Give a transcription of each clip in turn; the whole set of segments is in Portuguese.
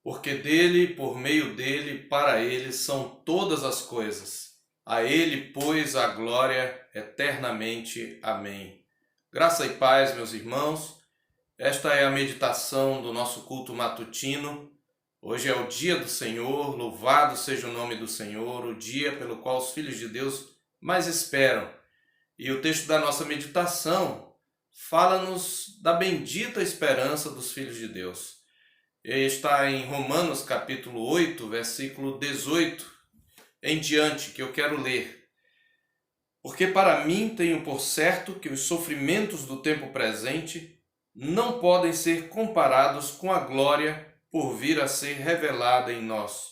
porque dele, por meio dele, para ele são todas as coisas. A ele, pois, a glória eternamente. Amém. Graça e paz, meus irmãos. Esta é a meditação do nosso culto matutino. Hoje é o dia do Senhor, louvado seja o nome do Senhor, o dia pelo qual os filhos de Deus mais esperam. E o texto da nossa meditação fala-nos da bendita esperança dos filhos de Deus. Está em Romanos capítulo 8, versículo 18 em diante, que eu quero ler. Porque para mim tenho por certo que os sofrimentos do tempo presente não podem ser comparados com a glória por vir a ser revelada em nós.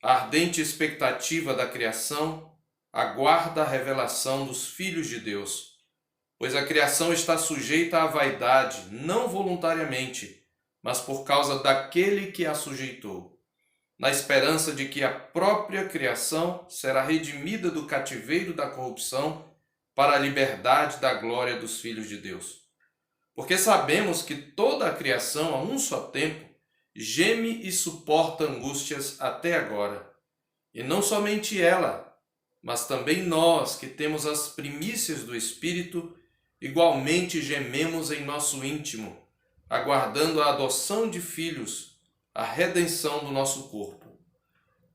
A ardente expectativa da criação aguarda a revelação dos filhos de Deus, pois a criação está sujeita à vaidade, não voluntariamente, mas por causa daquele que a sujeitou, na esperança de que a própria criação será redimida do cativeiro da corrupção para a liberdade da glória dos filhos de Deus. Porque sabemos que toda a criação, a um só tempo, geme e suporta angústias até agora. E não somente ela, mas também nós, que temos as primícias do Espírito, igualmente gememos em nosso íntimo, aguardando a adoção de filhos, a redenção do nosso corpo.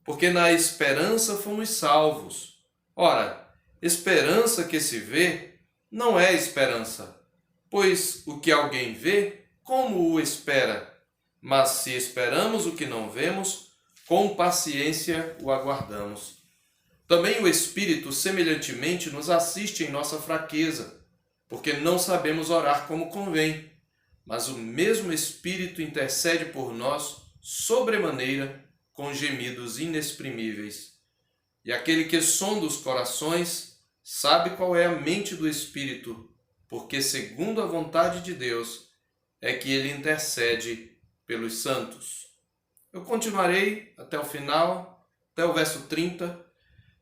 Porque na esperança fomos salvos. Ora, esperança que se vê não é esperança, pois o que alguém vê, como o espera? Mas se esperamos o que não vemos, com paciência o aguardamos. Também o Espírito semelhantemente nos assiste em nossa fraqueza, porque não sabemos orar como convém, mas o mesmo Espírito intercede por nós sobremaneira com gemidos inexprimíveis. E aquele que sonda os corações sabe qual é a mente do Espírito, porque segundo a vontade de Deus é que ele intercede pelos santos. Eu continuarei até o final, até o verso 30.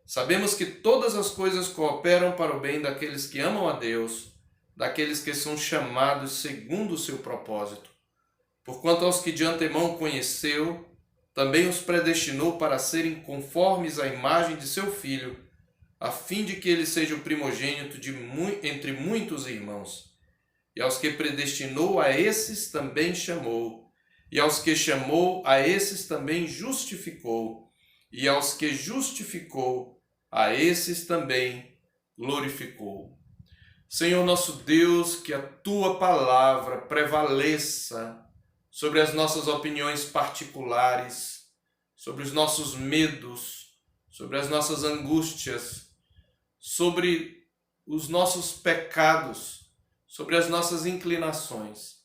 Sabemos que todas as coisas cooperam para o bem daqueles que amam a Deus, daqueles que são chamados segundo o seu propósito. Porquanto aos que de antemão conheceu, também os predestinou para serem conformes à imagem de seu Filho, a fim de que ele seja o primogênito entre muitos irmãos. E aos que predestinou, a esses também chamou. E aos que chamou, a esses também justificou. E aos que justificou, a esses também glorificou. Senhor nosso Deus, que a Tua palavra prevaleça sobre as nossas opiniões particulares, sobre os nossos medos, sobre as nossas angústias, sobre os nossos pecados, sobre as nossas inclinações,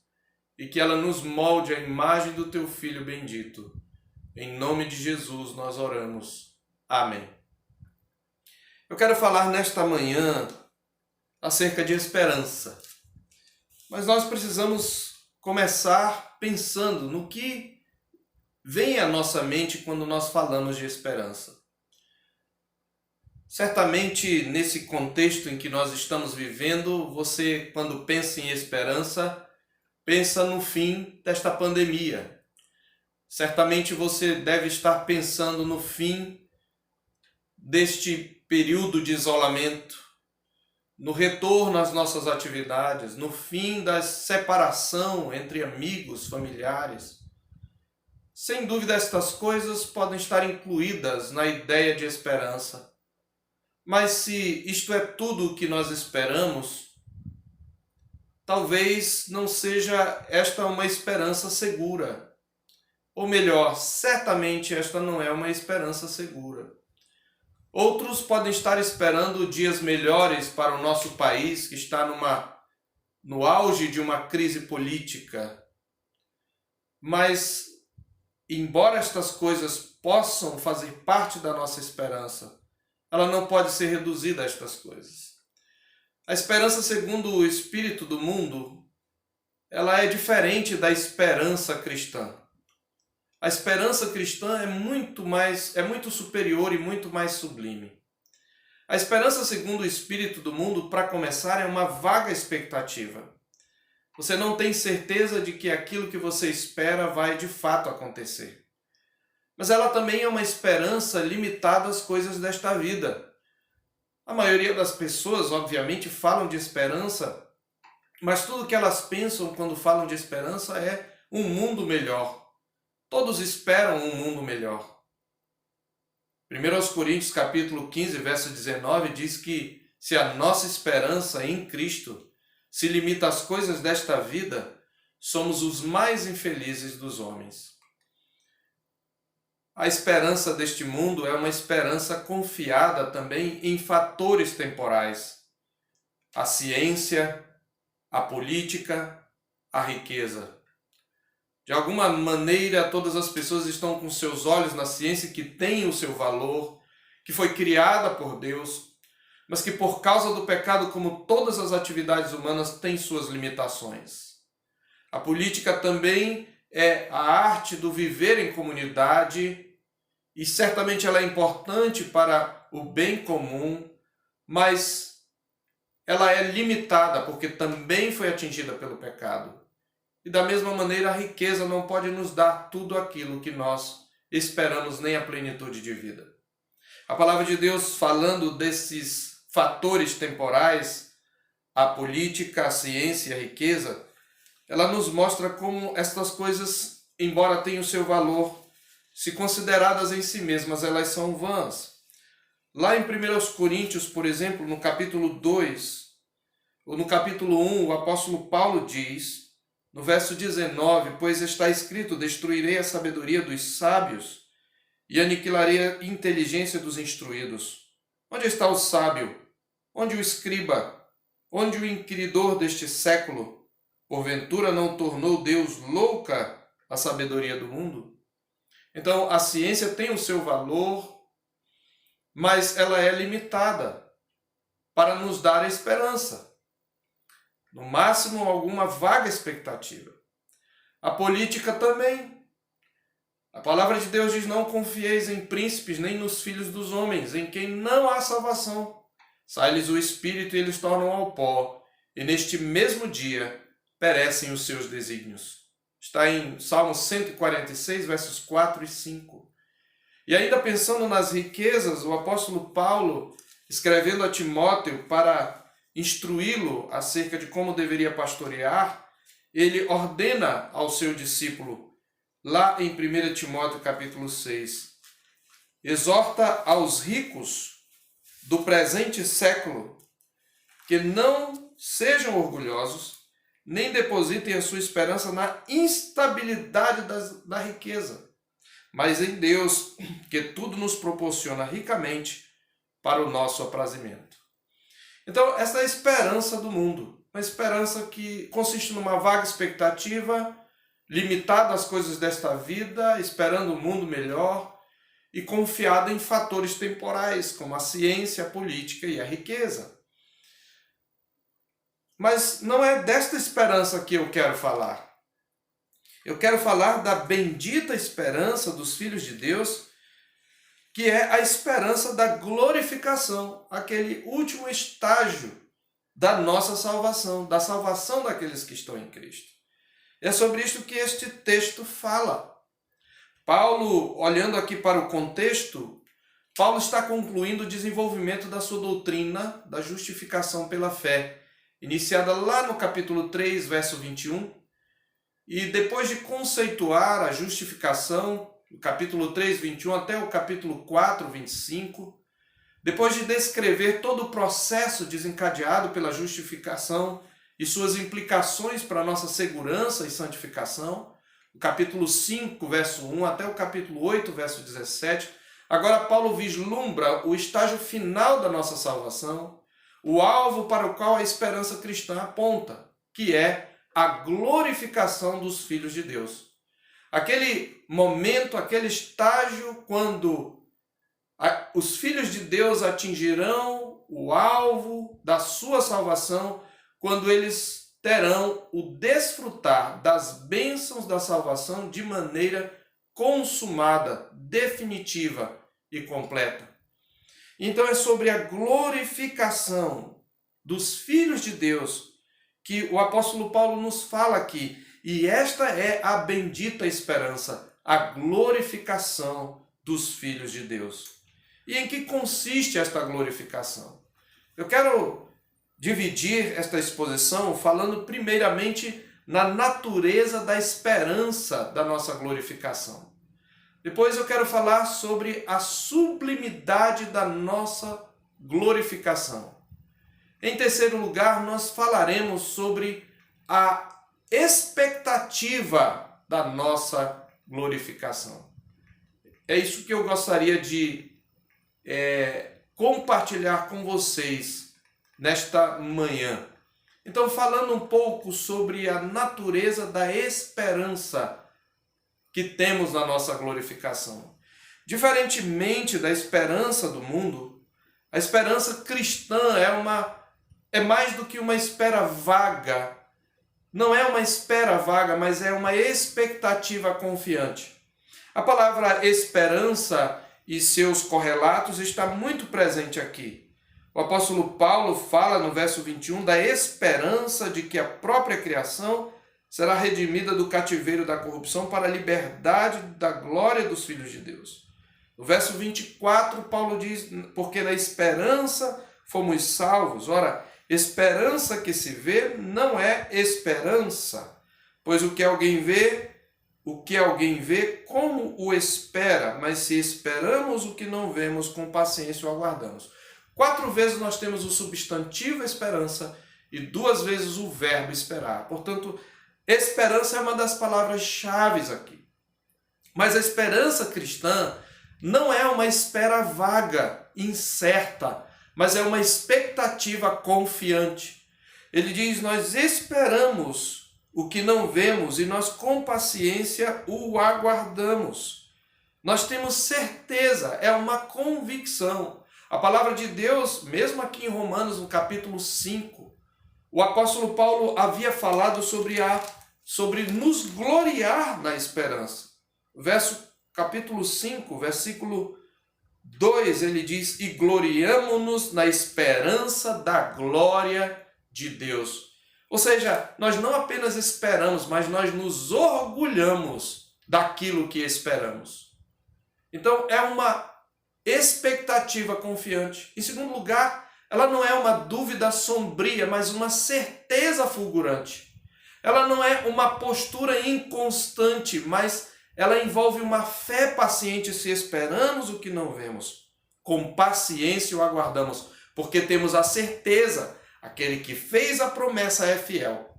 e que ela nos molde à imagem do Teu Filho bendito. Em nome de Jesus nós oramos. Amém. Eu quero falar nesta manhã acerca de esperança, mas nós precisamos começar pensando no que vem à nossa mente quando nós falamos de esperança. Certamente, nesse contexto em que nós estamos vivendo, você, quando pensa em esperança, pensa no fim desta pandemia. Certamente você deve estar pensando no fim deste período de isolamento, no retorno às nossas atividades, no fim da separação entre amigos, familiares. Sem dúvida, estas coisas podem estar incluídas na ideia de esperança. Mas se isto é tudo o que nós esperamos, talvez não seja esta uma esperança segura. Ou melhor, certamente esta não é uma esperança segura. Outros podem estar esperando dias melhores para o nosso país, que está no auge de uma crise política. Mas, embora estas coisas possam fazer parte da nossa esperança, ela não pode ser reduzida a estas coisas. A esperança segundo o espírito do mundo, ela é diferente da esperança cristã. A esperança cristã é muito superior e muito mais sublime. A esperança segundo o espírito do mundo, para começar, é uma vaga expectativa. Você não tem certeza de que aquilo que você espera vai de fato acontecer. mas ela também é uma esperança limitada às coisas desta vida. A maioria das pessoas, obviamente, falam de esperança, mas tudo que elas pensam quando falam de esperança é um mundo melhor. Todos esperam um mundo melhor. 1 Coríntios capítulo 15, verso 19, diz que se a nossa esperança em Cristo se limita às coisas desta vida, somos os mais infelizes dos homens. A esperança deste mundo é uma esperança confiada também em fatores temporais. A ciência, a política, a riqueza. De alguma maneira, todas as pessoas estão com seus olhos na ciência que tem o seu valor, que foi criada por Deus, mas que por causa do pecado, como todas as atividades humanas, tem suas limitações. A política também é a arte do viver em comunidade e certamente ela é importante para o bem comum, mas ela é limitada porque também foi atingida pelo pecado. E da mesma maneira, a riqueza não pode nos dar tudo aquilo que nós esperamos, nem a plenitude de vida. A palavra de Deus, falando desses fatores temporais, a política, a ciência e a riqueza, ela nos mostra como estas coisas, embora tenham o seu valor, se consideradas em si mesmas, elas são vãs. Lá em 1 Coríntios, por exemplo, no capítulo 2, ou no capítulo 1, o apóstolo Paulo diz, no verso 19, pois está escrito, destruirei a sabedoria dos sábios e aniquilarei a inteligência dos instruídos. Onde está o sábio? Onde o escriba? Onde o inquiridor deste século? Porventura não tornou Deus louca a sabedoria do mundo? Então, a ciência tem o seu valor, mas ela é limitada para nos dar esperança. No máximo, alguma vaga expectativa. A política também. A palavra de Deus diz, não confieis em príncipes, nem nos filhos dos homens, em quem não há salvação. Sai-lhes o espírito e eles tornam ao pó, e neste mesmo dia perecem os seus desígnios. Está em Salmo 146, versos 4 e 5. E ainda pensando nas riquezas, o apóstolo Paulo, escrevendo a Timóteo para instruí-lo acerca de como deveria pastorear, ele ordena ao seu discípulo, lá em 1 Timóteo capítulo 6, exorta aos ricos do presente século que não sejam orgulhosos, nem depositem a sua esperança na instabilidade da riqueza, mas em Deus, que tudo nos proporciona ricamente para o nosso aprazimento. Então, essa é a esperança do mundo, uma esperança que consiste numa vaga expectativa, limitada às coisas desta vida, esperando um mundo melhor e confiada em fatores temporais, como a ciência, a política e a riqueza. Mas não é desta esperança que eu quero falar. Eu quero falar da bendita esperança dos filhos de Deus, que é a esperança da glorificação, aquele último estágio da nossa salvação, da salvação daqueles que estão em Cristo. É sobre isto que este texto fala. Paulo, olhando aqui para o contexto, Paulo está concluindo o desenvolvimento da sua doutrina da justificação pela fé, iniciada lá no capítulo 3, verso 21, e depois de conceituar a justificação, do capítulo 3, 21 até o capítulo 4, 25, depois de descrever todo o processo desencadeado pela justificação e suas implicações para a nossa segurança e santificação, o capítulo 5, verso 1 até o capítulo 8, verso 17, agora Paulo vislumbra o estágio final da nossa salvação, o alvo para o qual a esperança cristã aponta, que é a glorificação dos filhos de Deus. Aquele momento, aquele estágio quando os filhos de Deus atingirão o alvo da sua salvação, quando eles terão o desfrutar das bênçãos da salvação de maneira consumada, definitiva e completa. Então é sobre a glorificação dos filhos de Deus que o apóstolo Paulo nos fala aqui. E esta é a bendita esperança, a glorificação dos filhos de Deus. E em que consiste esta glorificação? Eu quero dividir esta exposição falando primeiramente na natureza da esperança da nossa glorificação. Depois eu quero falar sobre a sublimidade da nossa glorificação. Em terceiro lugar, nós falaremos sobre a expectativa da nossa glorificação. É isso que eu gostaria de compartilhar com vocês nesta manhã. Então, falando um pouco sobre a natureza da esperança que temos na nossa glorificação. Diferentemente da esperança do mundo, a esperança cristã é mais do que uma espera vaga. Não é uma espera vaga, mas é uma expectativa confiante. A palavra esperança e seus correlatos está muito presente aqui. O apóstolo Paulo fala no verso 21 da esperança de que a própria criação será redimida do cativeiro da corrupção para a liberdade da glória dos filhos de Deus. No verso 24, Paulo diz, porque na esperança fomos salvos. Ora, esperança que se vê não é esperança, pois o que alguém vê, como o espera, mas se esperamos o que não vemos, com paciência o aguardamos. 4 vezes nós temos o substantivo esperança e 2 vezes o verbo esperar. Portanto, esperança é uma das palavras-chave aqui. Mas a esperança cristã não é uma espera vaga, incerta, mas é uma expectativa confiante. Ele diz, nós esperamos o que não vemos e nós com paciência o aguardamos. Nós temos certeza, é uma convicção. A palavra de Deus, mesmo aqui em Romanos, no capítulo 5, o apóstolo Paulo havia falado sobre nos gloriar na esperança. Capítulo 5, versículo 2, ele diz, e gloriamo-nos na esperança da glória de Deus. Ou seja, nós não apenas esperamos, mas nós nos orgulhamos daquilo que esperamos. Então, é uma expectativa confiante. Em segundo lugar, ela não é uma dúvida sombria, mas uma certeza fulgurante. Ela não é uma postura inconstante, mas ela envolve uma fé paciente se esperamos o que não vemos. Com paciência o aguardamos, porque temos a certeza, aquele que fez a promessa é fiel.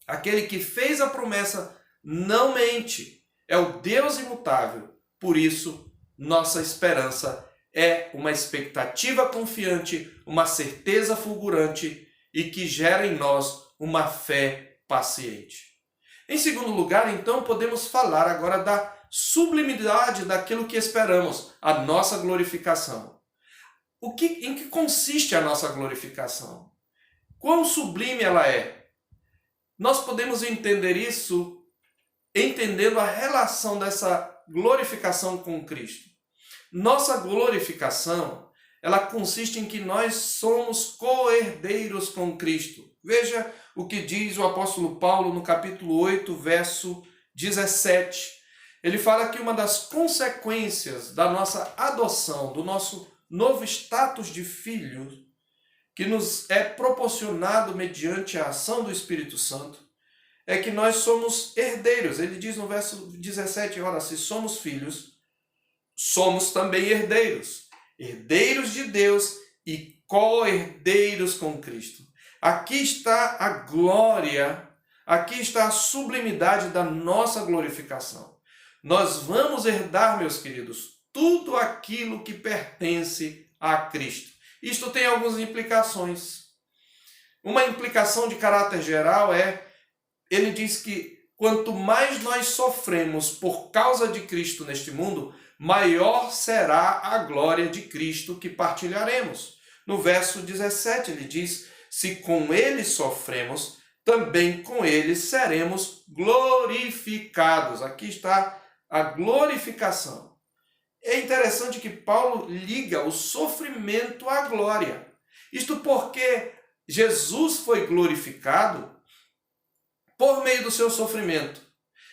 Aquele que fez a promessa não mente, é o Deus imutável. Por isso, nossa esperança é uma expectativa confiante, uma certeza fulgurante e que gera em nós uma fé paciente. Em segundo lugar, então, podemos falar agora da sublimidade daquilo que esperamos, a nossa glorificação. Em que consiste a nossa glorificação? Quão sublime ela é? Nós podemos entender isso entendendo a relação dessa glorificação com Cristo. Nossa glorificação, ela consiste em que nós somos co-herdeiros com Cristo. Veja o que diz o apóstolo Paulo no capítulo 8, verso 17. Ele fala que uma das consequências da nossa adoção, do nosso novo status de filho, que nos é proporcionado mediante a ação do Espírito Santo, é que nós somos herdeiros. Ele diz no verso 17, ora, se somos filhos, somos também herdeiros. Herdeiros de Deus e co-herdeiros com Cristo. Aqui está a glória, aqui está a sublimidade da nossa glorificação. Nós vamos herdar, meus queridos, tudo aquilo que pertence a Cristo. Isto tem algumas implicações. Uma implicação de caráter geral ele diz que quanto mais nós sofremos por causa de Cristo neste mundo, maior será a glória de Cristo que partilharemos. No verso 17 ele diz, se com ele sofremos, também com ele seremos glorificados. Aqui está a glorificação. É interessante que Paulo liga o sofrimento à glória. Isto porque Jesus foi glorificado por meio do seu sofrimento.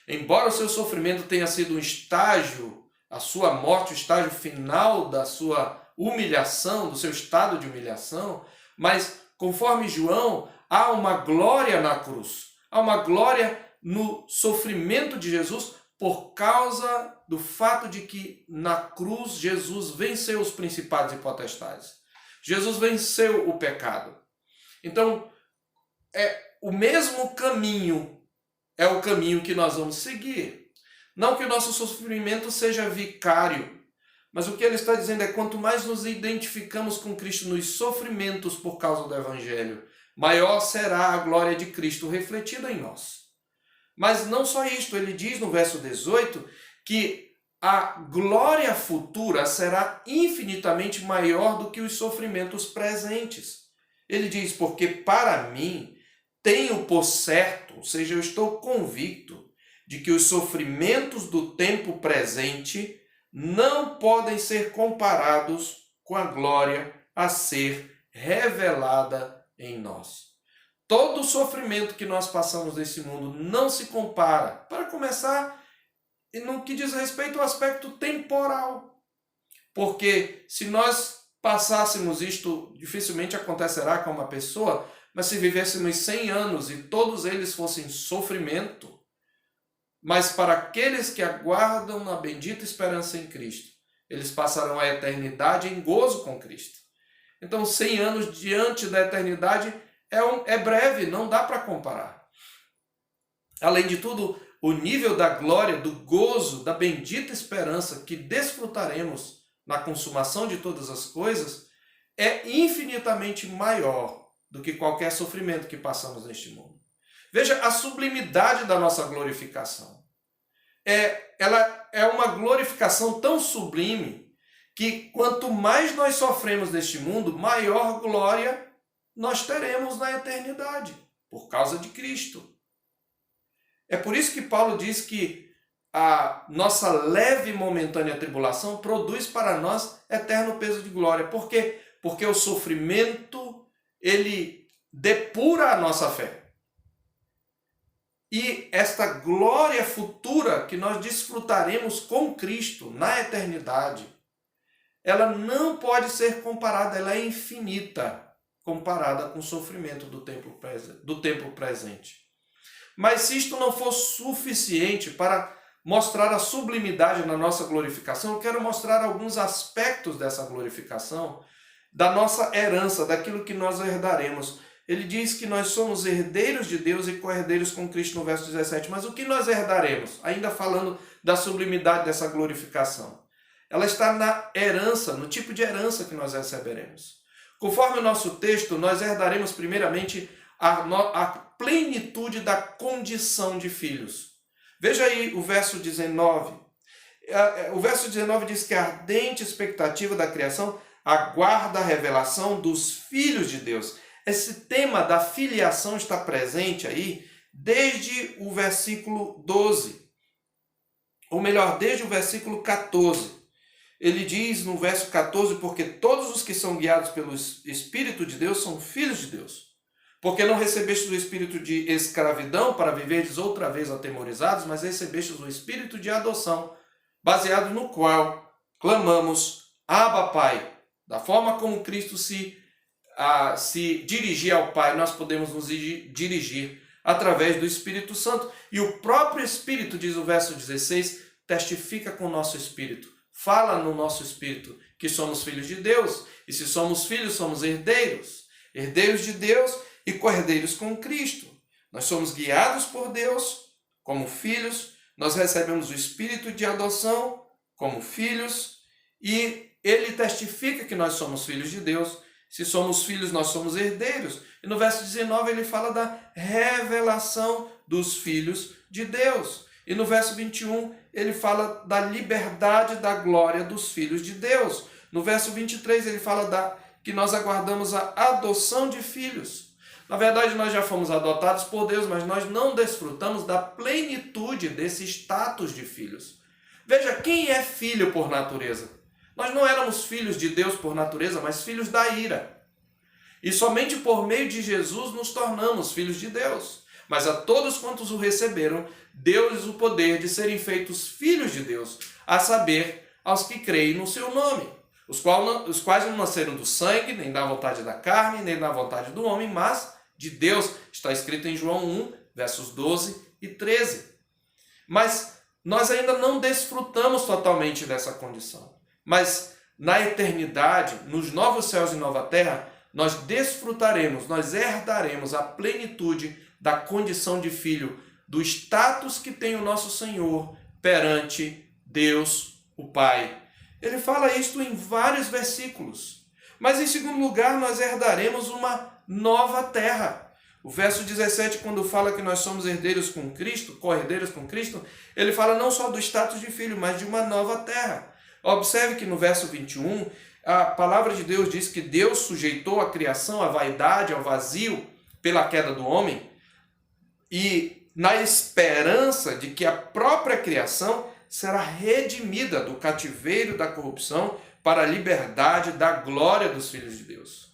Embora o seu sofrimento tenha sido um estágio, a sua morte, o estágio final da sua humilhação, do seu estado de humilhação, mas conforme João, há uma glória na cruz, há uma glória no sofrimento de Jesus por causa do fato de que na cruz Jesus venceu os principados e potestades. Jesus venceu o pecado. Então, o mesmo caminho é o caminho que nós vamos seguir. Não que o nosso sofrimento seja vicário, mas o que ele está dizendo é quanto mais nos identificamos com Cristo nos sofrimentos por causa do Evangelho, maior será a glória de Cristo refletida em nós. Mas não só isto, ele diz no verso 18 que a glória futura será infinitamente maior do que os sofrimentos presentes. Ele diz, porque para mim tenho por certo, ou seja, eu estou convicto de que os sofrimentos do tempo presente não podem ser comparados com a glória a ser revelada em nós. Todo o sofrimento que nós passamos nesse mundo não se compara, para começar, no que diz respeito ao aspecto temporal. Porque se nós passássemos isto, dificilmente acontecerá com uma pessoa, mas se vivêssemos 100 anos e todos eles fossem sofrimento, mas para aqueles que aguardam na bendita esperança em Cristo, eles passarão a eternidade em gozo com Cristo. Então 100 anos diante da eternidade é breve, não dá para comparar. Além de tudo, o nível da glória, do gozo, da bendita esperança que desfrutaremos na consumação de todas as coisas é infinitamente maior do que qualquer sofrimento que passamos neste mundo. Veja a sublimidade da nossa glorificação. Ela é uma glorificação tão sublime que quanto mais nós sofremos neste mundo, maior glória nós teremos na eternidade, por causa de Cristo. É por isso que Paulo diz que a nossa leve e momentânea tribulação produz para nós eterno peso de glória. Por quê? Porque o sofrimento, ele depura a nossa fé. E esta glória futura que nós desfrutaremos com Cristo na eternidade, ela não pode ser comparada, ela é infinita, comparada com o sofrimento do tempo presente. Mas se isto não for suficiente para mostrar a sublimidade na nossa glorificação, eu quero mostrar alguns aspectos dessa glorificação, da nossa herança, daquilo que nós herdaremos. Ele diz que nós somos herdeiros de Deus e co-herdeiros com Cristo no verso 17. Mas o que nós herdaremos? Ainda falando da sublimidade dessa glorificação. Ela está na herança, no tipo de herança que nós receberemos. Conforme o nosso texto, nós herdaremos primeiramente a plenitude da condição de filhos. Veja aí o verso 19. O verso 19 diz que a ardente expectativa da criação aguarda a revelação dos filhos de Deus. Esse tema da filiação está presente aí desde o versículo 12. Ou melhor, desde o versículo 14. Ele diz no verso 14, porque todos os que são guiados pelo Espírito de Deus são filhos de Deus. Porque não recebestes o espírito de escravidão para viverdes outra vez atemorizados, mas recebestes o espírito de adoção, baseado no qual clamamos, Abba, Pai. Da forma como Cristo se dirigir ao Pai, nós podemos nos dirigir através do Espírito Santo. E o próprio Espírito, diz o verso 16, testifica com o nosso Espírito, fala no nosso Espírito que somos filhos de Deus. E se somos filhos, somos herdeiros. Herdeiros de Deus e co-herdeiros com Cristo. Nós somos guiados por Deus como filhos, nós recebemos o Espírito de adoção como filhos e ele testifica que nós somos filhos de Deus. Se somos filhos, nós somos herdeiros. E no verso 19 ele fala da revelação dos filhos de Deus. E no verso 21 ele fala da liberdade da glória dos filhos de Deus. No verso 23 ele fala que nós aguardamos a adoção de filhos. Na verdade, nós já fomos adotados por Deus, mas nós não desfrutamos da plenitude desse status de filhos. Veja, quem é filho por natureza? Nós não éramos filhos de Deus por natureza, mas filhos da ira. E somente por meio de Jesus nos tornamos filhos de Deus. mas a todos quantos o receberam, deu-lhes o poder de serem feitos filhos de Deus, a saber, aos que creem no seu nome, os quais não nasceram do sangue, nem da vontade da carne, nem da vontade do homem, mas de Deus. Está escrito em João 1, versos 12 e 13. Mas nós ainda não desfrutamos totalmente dessa condição. Mas na eternidade, nos novos céus e nova terra, nós desfrutaremos, nós herdaremos a plenitude da condição de filho, do status que tem o nosso Senhor perante Deus, o Pai. Ele fala isto em vários versículos. Mas em segundo lugar, nós herdaremos uma nova terra. O verso 17, quando fala que nós somos herdeiros com Cristo, co-herdeiros com Cristo, ele fala não só do status de filho, mas de uma nova terra. Observe que no verso 21, a palavra de Deus diz que Deus sujeitou a criação à vaidade, ao vazio, pela queda do homem, e na esperança de que a própria criação será redimida do cativeiro da corrupção para a liberdade da glória dos filhos de Deus.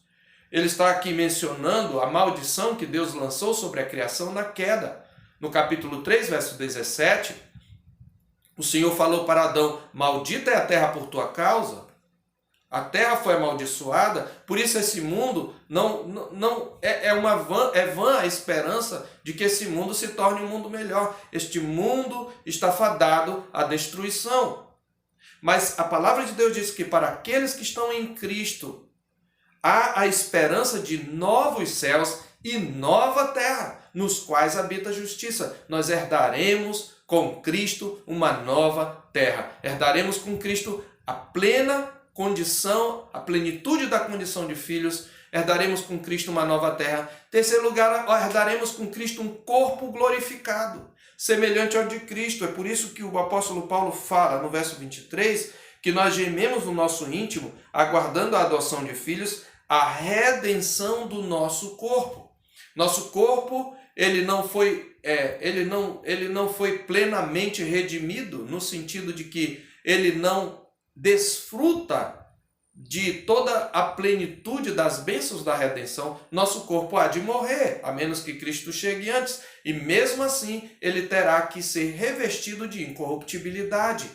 Ele está aqui mencionando a maldição que Deus lançou sobre a criação na queda. No capítulo 3, verso 17, o Senhor falou para Adão: maldita é a terra por tua causa. A terra foi amaldiçoada, por isso esse mundo é vã a esperança de que esse mundo se torne um mundo melhor. Este mundo está fadado à destruição. Mas a palavra de Deus diz que para aqueles que estão em Cristo, há a esperança de novos céus e nova terra, nos quais habita a justiça. Nós herdaremos com Cristo uma nova terra. Herdaremos com Cristo a plena condição, a plenitude da condição de filhos. Herdaremos com Cristo uma nova terra. Terceiro lugar, herdaremos com Cristo um corpo glorificado, semelhante ao de Cristo. É por isso que o apóstolo Paulo fala no verso 23 que nós gememos no nosso íntimo, aguardando a adoção de filhos, a redenção do nosso corpo. Nosso corpo, ele não foi plenamente redimido, no sentido de que ele não desfruta de toda a plenitude das bênçãos da redenção. Nosso corpo há de morrer, a menos que Cristo chegue antes, e mesmo assim ele terá que ser revestido de incorruptibilidade.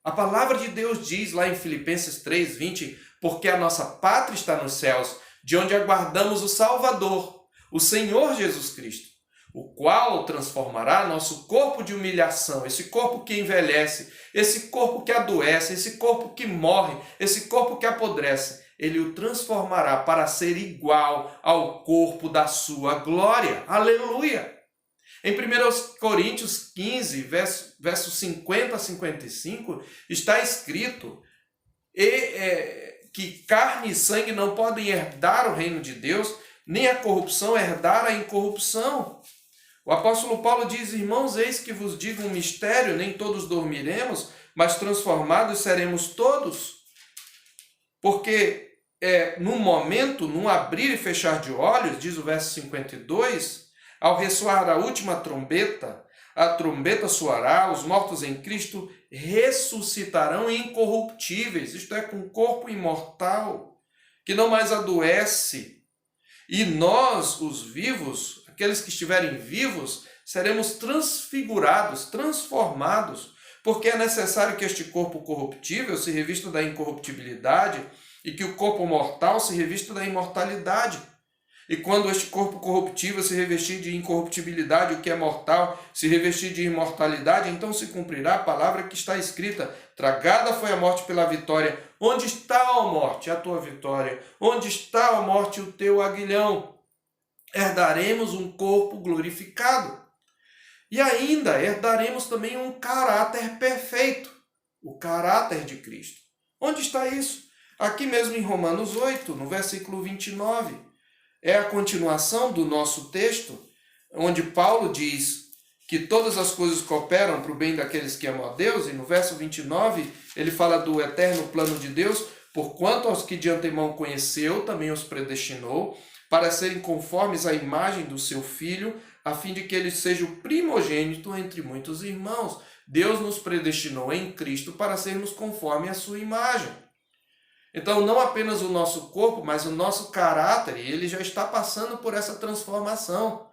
A palavra de Deus diz lá em Filipenses 3:20, porque a nossa pátria está nos céus, de onde aguardamos o Salvador, o Senhor Jesus Cristo, o qual transformará nosso corpo de humilhação, esse corpo que envelhece, esse corpo que adoece, esse corpo que morre, esse corpo que apodrece, ele o transformará para ser igual ao corpo da sua glória. Aleluia! Em 1 Coríntios 15, versos 50 a 55, está escrito que carne e sangue não podem herdar o reino de Deus, nem a corrupção herdar a incorrupção. O apóstolo Paulo diz: irmãos, eis que vos digo um mistério, nem todos dormiremos, mas transformados seremos todos. Porque num momento, num abrir e fechar de olhos, diz o verso 52, ao ressoar a última trombeta, a trombeta soará, os mortos em Cristo ressuscitarão incorruptíveis, isto é, com corpo imortal, que não mais adoece. E nós, os vivos, aqueles que estiverem vivos, seremos transfigurados, transformados, porque é necessário que este corpo corruptível se revista da incorruptibilidade e que o corpo mortal se revista da imortalidade. E quando este corpo corruptível se revestir de incorruptibilidade, o que é mortal se revestir de imortalidade, então se cumprirá a palavra que está escrita: tragada foi a morte pela vitória. Onde está, ó morte, a tua vitória? Onde está, ó morte, o teu aguilhão? Herdaremos um corpo glorificado. E ainda herdaremos também um caráter perfeito, o caráter de Cristo. Onde está isso? Aqui mesmo em Romanos 8, no versículo 29. É a continuação do nosso texto, onde Paulo diz que todas as coisas cooperam para o bem daqueles que amam a Deus, e no verso 29 ele fala do eterno plano de Deus: porquanto aos que de antemão conheceu, também os predestinou, para serem conformes à imagem do seu Filho, a fim de que ele seja o primogênito entre muitos irmãos. Deus nos predestinou em Cristo para sermos conforme à sua imagem. Então, não apenas o nosso corpo, mas o nosso caráter, ele já está passando por essa transformação.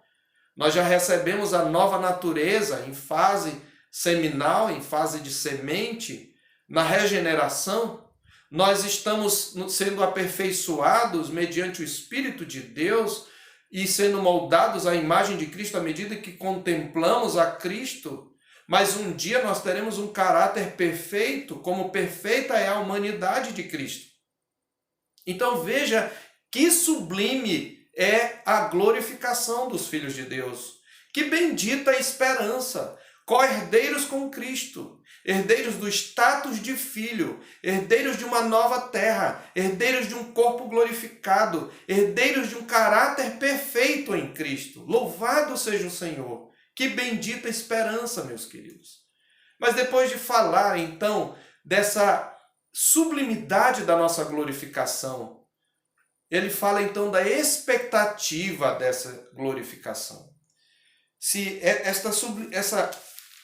nós já recebemos a nova natureza em fase seminal, em fase de semente, na regeneração. Nós estamos sendo aperfeiçoados mediante o Espírito de Deus e sendo moldados à imagem de Cristo à medida que contemplamos a Cristo. Mas um dia nós teremos um caráter perfeito, como perfeita é a humanidade de Cristo. Então veja que sublime é a glorificação dos filhos de Deus. Que bendita esperança! Co-herdeiros com Cristo, herdeiros do status de filho, herdeiros de uma nova terra, herdeiros de um corpo glorificado, herdeiros de um caráter perfeito em Cristo. Louvado seja o Senhor! Que bendita esperança, meus queridos! Mas depois de falar, então, dessa sublimidade da nossa glorificação, ele fala, então, da expectativa dessa glorificação. Se essa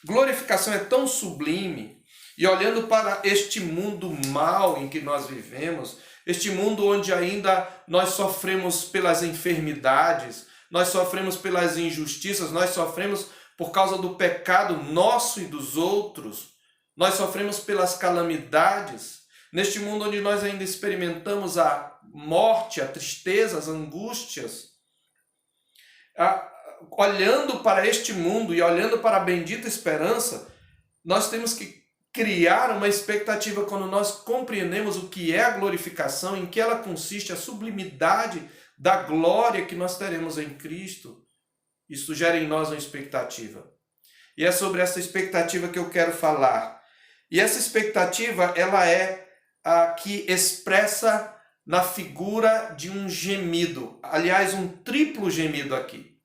glorificação é tão sublime, e olhando para este mundo mau em que nós vivemos, este mundo onde ainda nós sofremos pelas enfermidades, nós sofremos pelas injustiças, nós sofremos por causa do pecado nosso e dos outros, nós sofremos pelas calamidades, neste mundo onde nós ainda experimentamos a morte, a tristeza, as angústias, olhando para este mundo e olhando para a bendita esperança, nós temos que criar uma expectativa quando nós compreendemos o que é a glorificação, em que ela consiste, a sublimidade da glória que nós teremos em Cristo. Isso gera em nós uma expectativa. E é sobre essa expectativa que eu quero falar. E essa expectativa, ela é a que expressa na figura de um gemido. Aliás, um triplo gemido aqui.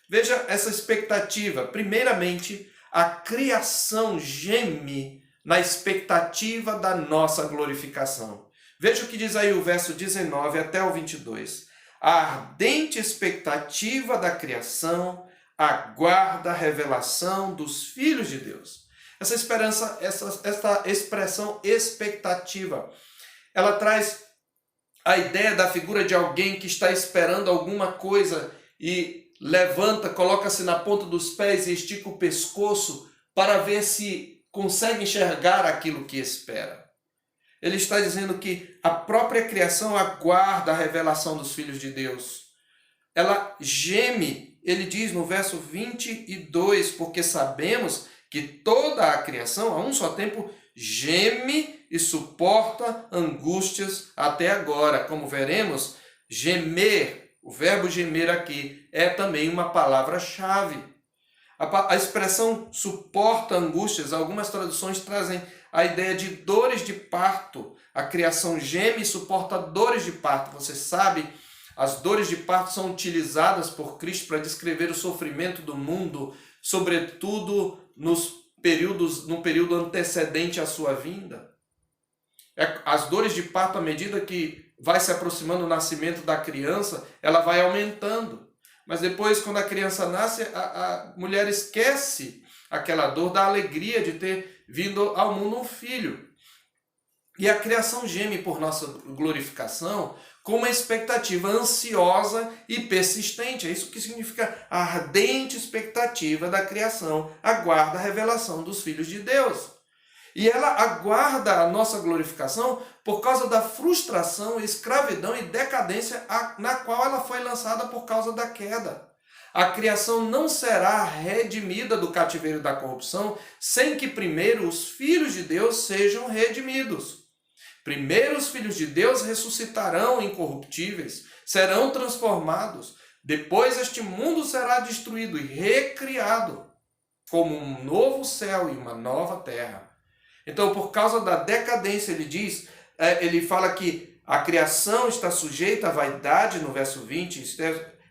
Veja essa expectativa. Primeiramente, a criação geme na expectativa da nossa glorificação. Veja o que diz aí o verso 19 até o 22. A ardente expectativa da criação aguarda a revelação dos filhos de Deus. Essa esperança, essa expressão expectativa, ela traz a ideia da figura de alguém que está esperando alguma coisa e levanta, coloca-se na ponta dos pés e estica o pescoço para ver se consegue enxergar aquilo que espera. Ele está dizendo que a própria criação aguarda a revelação dos filhos de Deus. Ela geme, ele diz no verso 22, porque sabemos que toda a criação, a um só tempo, geme e suporta angústias até agora. Como veremos, gemer, o verbo gemer aqui, é também uma palavra-chave. A expressão suporta angústias, algumas traduções trazem a ideia de dores de parto. A criação geme e suporta dores de parto. Você sabe, as dores de parto são utilizadas por Cristo para descrever o sofrimento do mundo, sobretudo no período antecedente à sua vinda. As dores de parto, à medida que vai se aproximando o nascimento da criança, ela vai aumentando. Mas depois, quando a criança nasce, a mulher esquece aquela dor da alegria de ter vindo ao mundo um filho. E a criação geme por nossa glorificação com uma expectativa ansiosa e persistente. É isso que significa a ardente expectativa da criação. Aguarda a revelação dos filhos de Deus. E ela aguarda a nossa glorificação por causa da frustração, escravidão e decadência na qual ela foi lançada por causa da queda. A criação não será redimida do cativeiro da corrupção sem que primeiro os filhos de Deus sejam redimidos. Primeiro os filhos de Deus ressuscitarão incorruptíveis, serão transformados. Depois este mundo será destruído e recriado como um novo céu e uma nova terra. Então, por causa da decadência, ele fala que a criação está sujeita à vaidade no verso 20,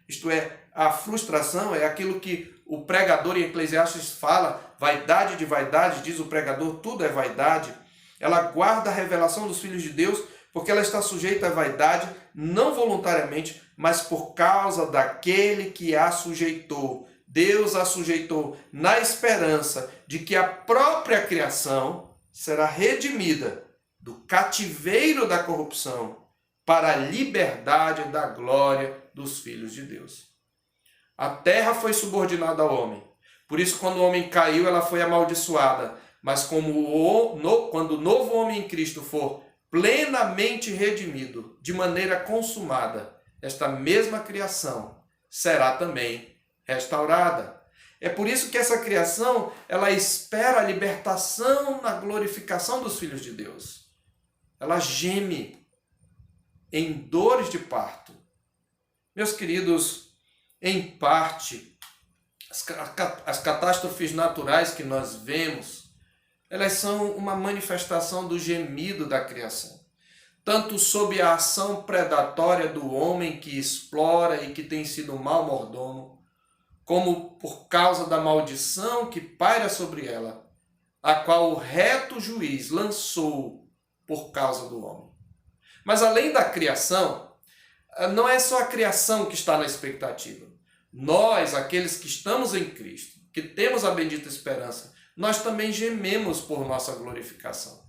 isto é, a frustração, é aquilo que o pregador em Eclesiastes fala, vaidade de vaidade, diz o pregador, tudo é vaidade. Ela guarda a revelação dos filhos de Deus, porque ela está sujeita à vaidade, não voluntariamente, mas por causa daquele que a sujeitou. Deus a sujeitou na esperança de que a própria criação será redimida do cativeiro da corrupção para a liberdade da glória dos filhos de Deus. A terra foi subordinada ao homem. Por isso, quando o homem caiu, ela foi amaldiçoada. Mas quando o novo homem em Cristo for plenamente redimido, de maneira consumada, esta mesma criação será também restaurada. É por isso que essa criação, ela espera a libertação na glorificação dos filhos de Deus. Ela geme em dores de parto. Meus queridos, em parte, as catástrofes naturais que nós vemos, elas são uma manifestação do gemido da criação. Tanto sob a ação predatória do homem que explora e que tem sido um mau mordomo, como por causa da maldição que paira sobre ela, a qual o reto juiz lançou por causa do homem. Mas além da criação, não é só a criação que está na expectativa. Nós, aqueles que estamos em Cristo, que temos a bendita esperança, nós também gememos por nossa glorificação.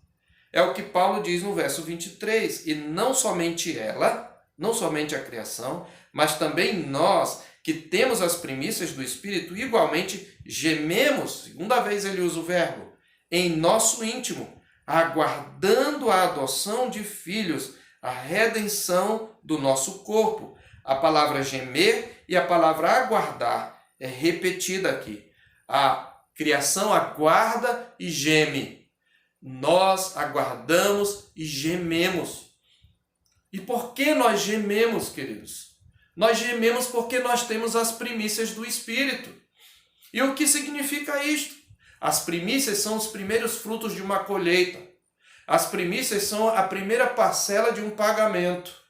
É o que Paulo diz no verso 23. E não somente ela, não somente a criação, mas também nós, que temos as primícias do Espírito, igualmente gememos, segunda vez ele usa o verbo, em nosso íntimo, aguardando a adoção de filhos, a redenção do nosso corpo. A palavra gemer e a palavra aguardar é repetida aqui. A criação aguarda e geme. Nós aguardamos e gememos. E por que nós gememos, queridos? Nós gememos porque nós temos as primícias do Espírito. E o que significa isto? As primícias são os primeiros frutos de uma colheita. As primícias são a primeira parcela de um pagamento.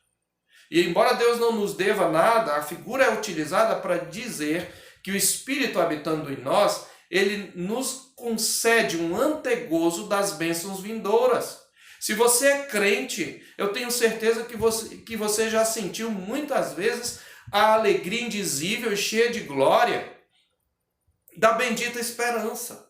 E embora Deus não nos deva nada, a figura é utilizada para dizer que o Espírito habitando em nós, ele nos concede um antegozo das bênçãos vindouras. Se você é crente, eu tenho certeza que você já sentiu muitas vezes a alegria indizível e cheia de glória da bendita esperança.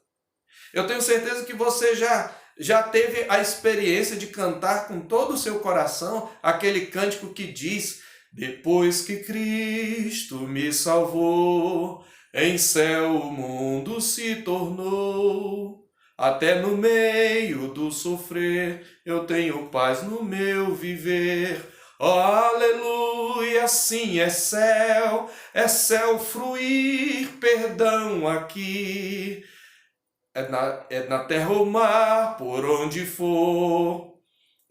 Eu tenho certeza que você já teve a experiência de cantar com todo o seu coração aquele cântico que diz: depois que Cristo me salvou, em céu o mundo se tornou. Até no meio do sofrer, eu tenho paz no meu viver. Oh, aleluia, sim, é céu fruir perdão aqui. É na terra ou mar, por onde for,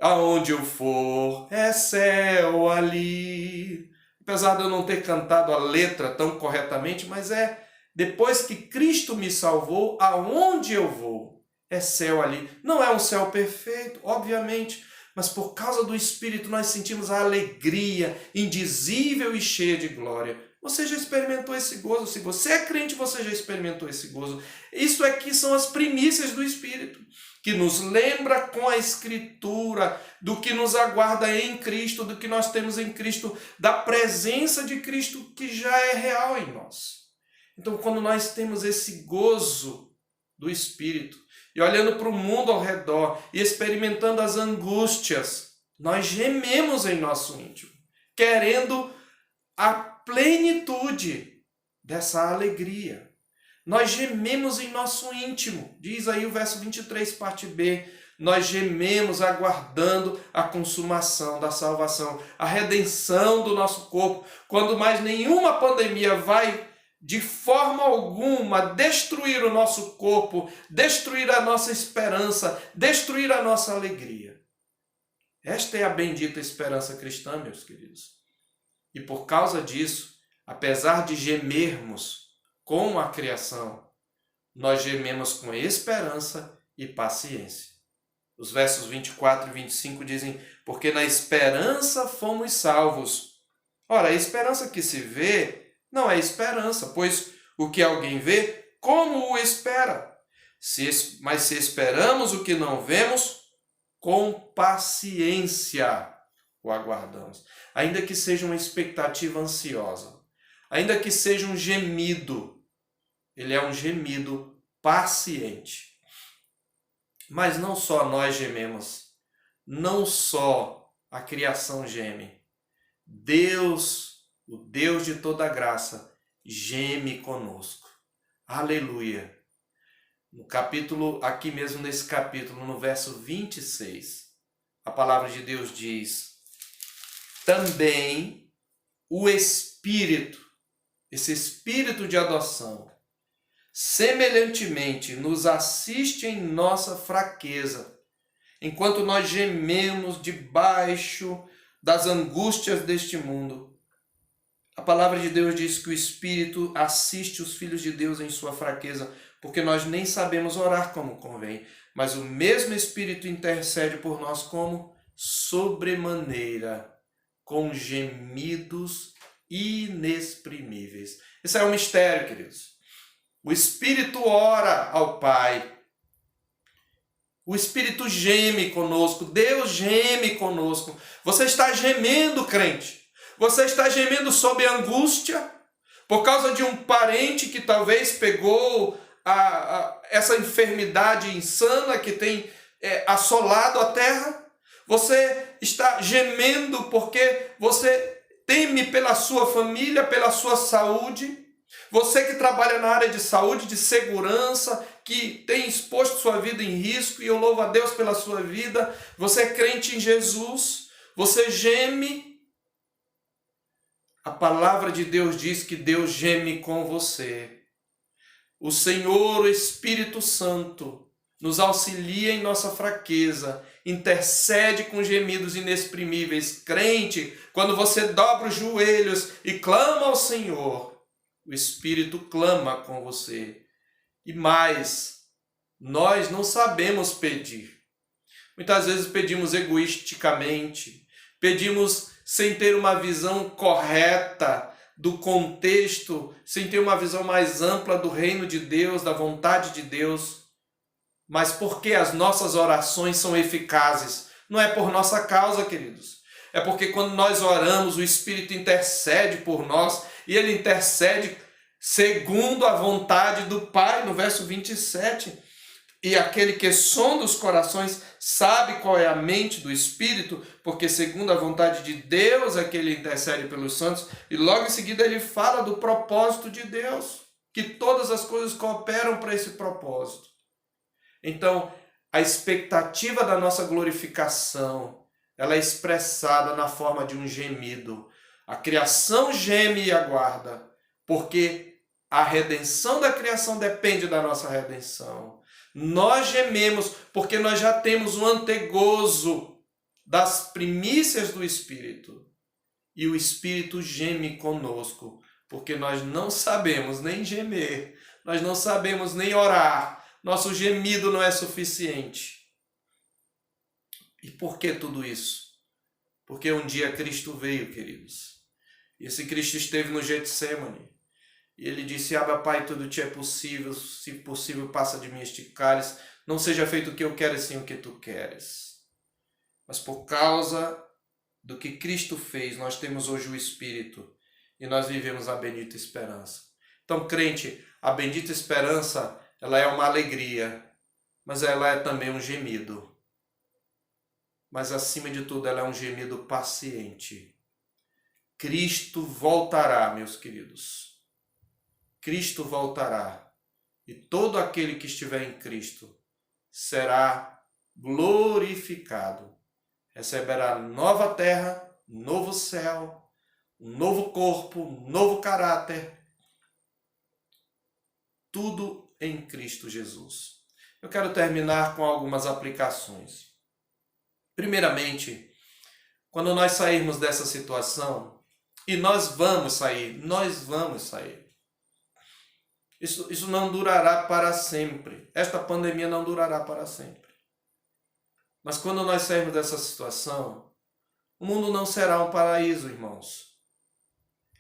aonde eu for, é céu ali. Apesar de eu não ter cantado a letra tão corretamente, mas depois que Cristo me salvou, aonde eu vou, é céu ali. Não é um céu perfeito, obviamente, mas por causa do Espírito nós sentimos a alegria indizível e cheia de glória. Você já experimentou esse gozo? Se você é crente, você já experimentou esse gozo. Isso aqui são as primícias do Espírito, que nos lembra com a Escritura do que nos aguarda em Cristo, do que nós temos em Cristo, da presença de Cristo que já é real em nós. Então, quando nós temos esse gozo do Espírito, e olhando para o mundo ao redor, e experimentando as angústias, nós gememos em nosso íntimo, querendo a plenitude dessa alegria. Nós gememos em nosso íntimo, diz aí o verso 23, parte B, nós gememos aguardando a consumação da salvação, a redenção do nosso corpo, quando mais nenhuma pandemia vai de forma alguma destruir o nosso corpo, destruir a nossa esperança, destruir a nossa alegria. Esta é a bendita esperança cristã, meus queridos. E por causa disso, apesar de gemermos com a criação, nós gememos com esperança e paciência. Os versos 24 e 25 dizem: porque na esperança fomos salvos. Ora, a esperança que se vê não é esperança, pois o que alguém vê, como o espera? Mas se esperamos o que não vemos, com paciência o aguardamos. Ainda que seja uma expectativa ansiosa, ainda que seja um gemido, ele é um gemido paciente. Mas não só nós gememos, não só a criação geme. Deus, o Deus de toda graça, geme conosco. Aleluia. No capítulo, aqui mesmo nesse capítulo, no verso 26, a palavra de Deus diz: também o Espírito, esse Espírito de adoção, semelhantemente nos assiste em nossa fraqueza, enquanto nós gememos debaixo das angústias deste mundo. A palavra de Deus diz que o Espírito assiste os filhos de Deus em sua fraqueza, porque nós nem sabemos orar como convém, mas o mesmo Espírito intercede por nós como sobremaneira, com gemidos inexprimíveis. Esse é um mistério, queridos. O Espírito ora ao Pai. O Espírito geme conosco. Deus geme conosco. Você está gemendo, crente. Você está gemendo sob angústia por causa de um parente que talvez pegou essa enfermidade insana que tem assolado a terra. Você está gemendo porque você teme pela sua família, pela sua saúde. Você que trabalha na área de saúde, de segurança, que tem exposto sua vida em risco, e eu louvo a Deus pela sua vida. Você é crente em Jesus, você geme. A palavra de Deus diz que Deus geme com você. O Senhor, o Espírito Santo, nos auxilia em nossa fraqueza, intercede com gemidos inexprimíveis. Crente, quando você dobra os joelhos e clama ao Senhor, o Espírito clama com você. E mais, nós não sabemos pedir. Muitas vezes pedimos egoisticamente, pedimos sem ter uma visão correta do contexto, sem ter uma visão mais ampla do reino de Deus, da vontade de Deus. Mas porque as nossas orações são eficazes? Não é por nossa causa, queridos. É porque quando nós oramos, o Espírito intercede por nós, e ele intercede segundo a vontade do Pai, no verso 27. E aquele que sonda os corações sabe qual é a mente do Espírito, porque segundo a vontade de Deus é que ele intercede pelos santos. E logo em seguida ele fala do propósito de Deus, que todas as coisas cooperam para esse propósito. Então, a expectativa da nossa glorificação, ela é expressada na forma de um gemido. A criação geme e aguarda, porque a redenção da criação depende da nossa redenção. Nós gememos porque nós já temos o antegozo das primícias do Espírito. E o Espírito geme conosco, porque nós não sabemos nem gemer, nós não sabemos nem orar, nosso gemido não é suficiente. E por que tudo isso? Porque um dia Cristo veio, queridos. E esse Cristo esteve no Getsêmani. E ele disse: Abba, Pai, tudo te é possível, se possível, passa de mim este cálice. Não seja feito o que eu quero, sim o que tu queres. Mas por causa do que Cristo fez, nós temos hoje o Espírito e nós vivemos a bendita esperança. Então, crente, a bendita esperança, ela é uma alegria, mas ela é também um gemido. Mas acima de tudo, ela é um gemido paciente. Cristo voltará, meus queridos. Cristo voltará, e todo aquele que estiver em Cristo será glorificado. Receberá nova terra, novo céu, um novo corpo, um novo caráter. Tudo em Cristo Jesus. Eu quero terminar com algumas aplicações. Primeiramente, quando nós sairmos dessa situação, e nós vamos sair. Isso não durará para sempre. Esta pandemia não durará para sempre. Mas quando nós sairmos dessa situação, o mundo não será um paraíso, irmãos.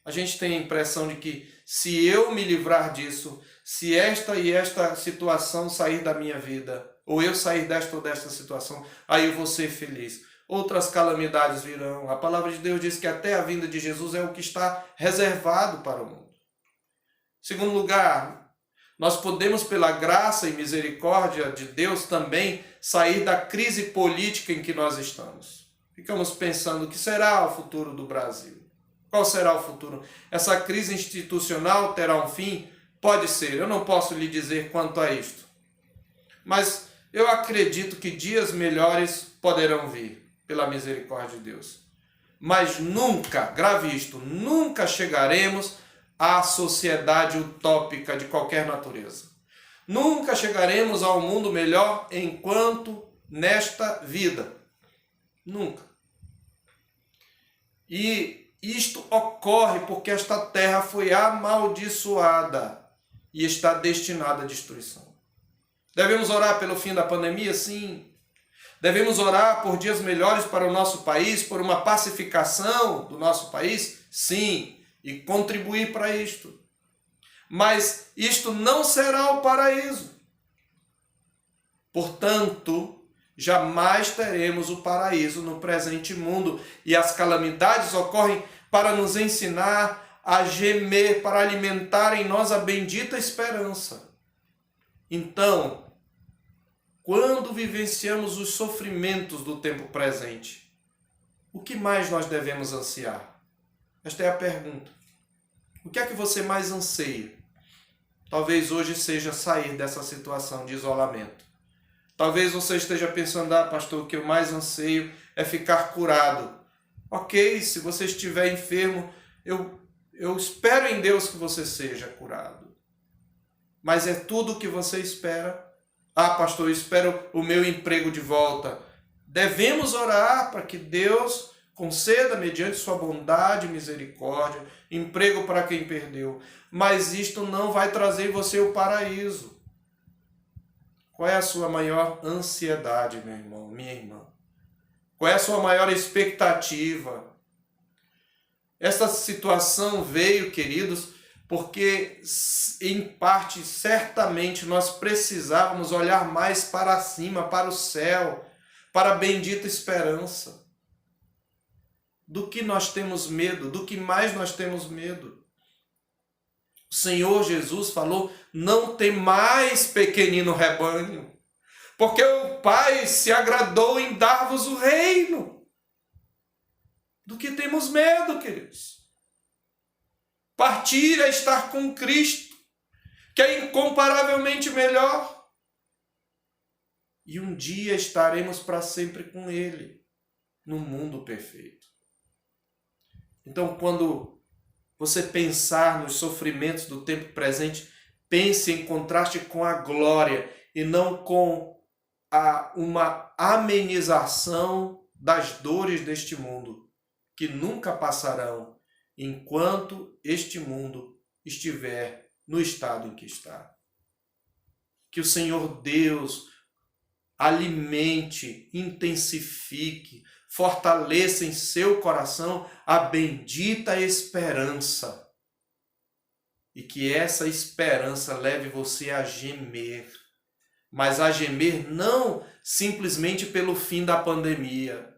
A gente tem a impressão de que se eu me livrar disso, se esta e esta situação sair da minha vida, ou eu sair desta ou desta situação, aí eu vou ser feliz. Outras calamidades virão. A palavra de Deus diz que até a vinda de Jesus é o que está reservado para o mundo. Segundo lugar, nós podemos, pela graça e misericórdia de Deus, também sair da crise política em que nós estamos. Ficamos pensando o que será o futuro do Brasil. Qual será o futuro? Essa crise institucional terá um fim? Pode ser, eu não posso lhe dizer quanto a isto. Mas eu acredito que dias melhores poderão vir, pela misericórdia de Deus. Mas nunca, grave isto, nunca chegaremos à sociedade utópica de qualquer natureza. Nunca chegaremos ao mundo melhor enquanto nesta vida. Nunca. E isto ocorre porque esta terra foi amaldiçoada e está destinada à destruição. Devemos orar pelo fim da pandemia? Sim. Devemos orar por dias melhores para o nosso país, por uma pacificação do nosso país? Sim. E contribuir para isto. Mas isto não será o paraíso. Portanto, jamais teremos o paraíso no presente mundo. E as calamidades ocorrem para nos ensinar a gemer, para alimentar em nós a bendita esperança. Então, quando vivenciamos os sofrimentos do tempo presente, o que mais nós devemos ansiar? Esta é a pergunta. O que é que você mais anseia? Talvez hoje seja sair dessa situação de isolamento. Talvez você esteja pensando, pastor, o que eu mais anseio é ficar curado. Ok, se você estiver enfermo, eu espero em Deus que você seja curado. Mas é tudo o que você espera? Pastor, eu espero o meu emprego de volta. Devemos orar para que Deus conceda, mediante sua bondade e misericórdia, emprego para quem perdeu. Mas isto não vai trazer em você o paraíso. Qual é a sua maior ansiedade, meu irmão, minha irmã? Qual é a sua maior expectativa? Essa situação veio, queridos, porque, em parte, certamente, nós precisávamos olhar mais para cima, para o céu, para a bendita esperança. Do que nós temos medo? Do que mais nós temos medo? O Senhor Jesus falou, não temais, pequenino rebanho, porque o Pai se agradou em dar-vos o reino. Do que temos medo, queridos? Partir é estar com Cristo, que é incomparavelmente melhor. E um dia estaremos para sempre com Ele, no mundo perfeito. Então, quando você pensar nos sofrimentos do tempo presente, pense em contraste com a glória e não com uma amenização das dores deste mundo, que nunca passarão enquanto este mundo estiver no estado em que está. Que o Senhor Deus alimente, intensifique, fortaleça em seu coração a bendita esperança. E que essa esperança leve você a gemer. Mas a gemer não simplesmente pelo fim da pandemia.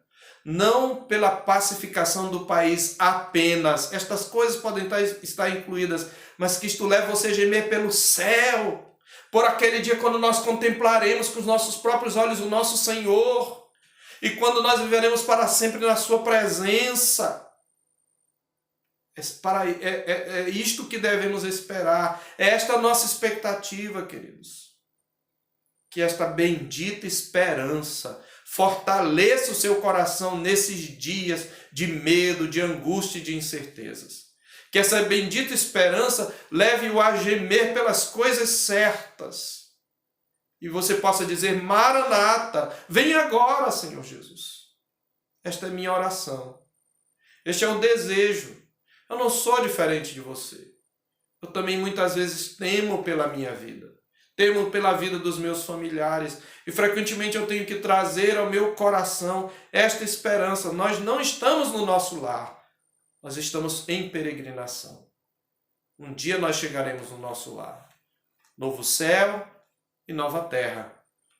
Não pela pacificação do país apenas. Estas coisas podem estar incluídas. Mas que isto leve você a gemer pelo céu. Por aquele dia quando nós contemplaremos com os nossos próprios olhos o nosso Senhor. E quando nós viveremos para sempre na sua presença. É isto que devemos esperar. É esta a nossa expectativa, queridos. Que esta bendita esperança fortaleça o seu coração nesses dias de medo, de angústia e de incertezas. Que essa bendita esperança leve-o a gemer pelas coisas certas. E você possa dizer, Maranata, vem agora, Senhor Jesus. Esta é minha oração. Este é o desejo. Eu não sou diferente de você. Eu também muitas vezes temo pela minha vida. Temo pela vida dos meus familiares. E frequentemente eu tenho que trazer ao meu coração esta esperança. Nós não estamos no nosso lar. Nós estamos em peregrinação. Um dia nós chegaremos no nosso lar. Novo céu e nova terra,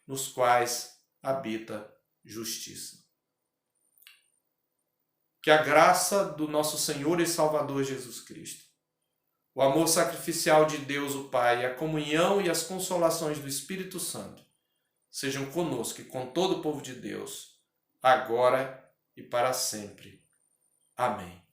nos quais habita justiça. Que a graça do nosso Senhor e Salvador Jesus Cristo, o amor sacrificial de Deus o Pai, a comunhão e as consolações do Espírito Santo sejam conosco e com todo o povo de Deus, agora e para sempre. Amém.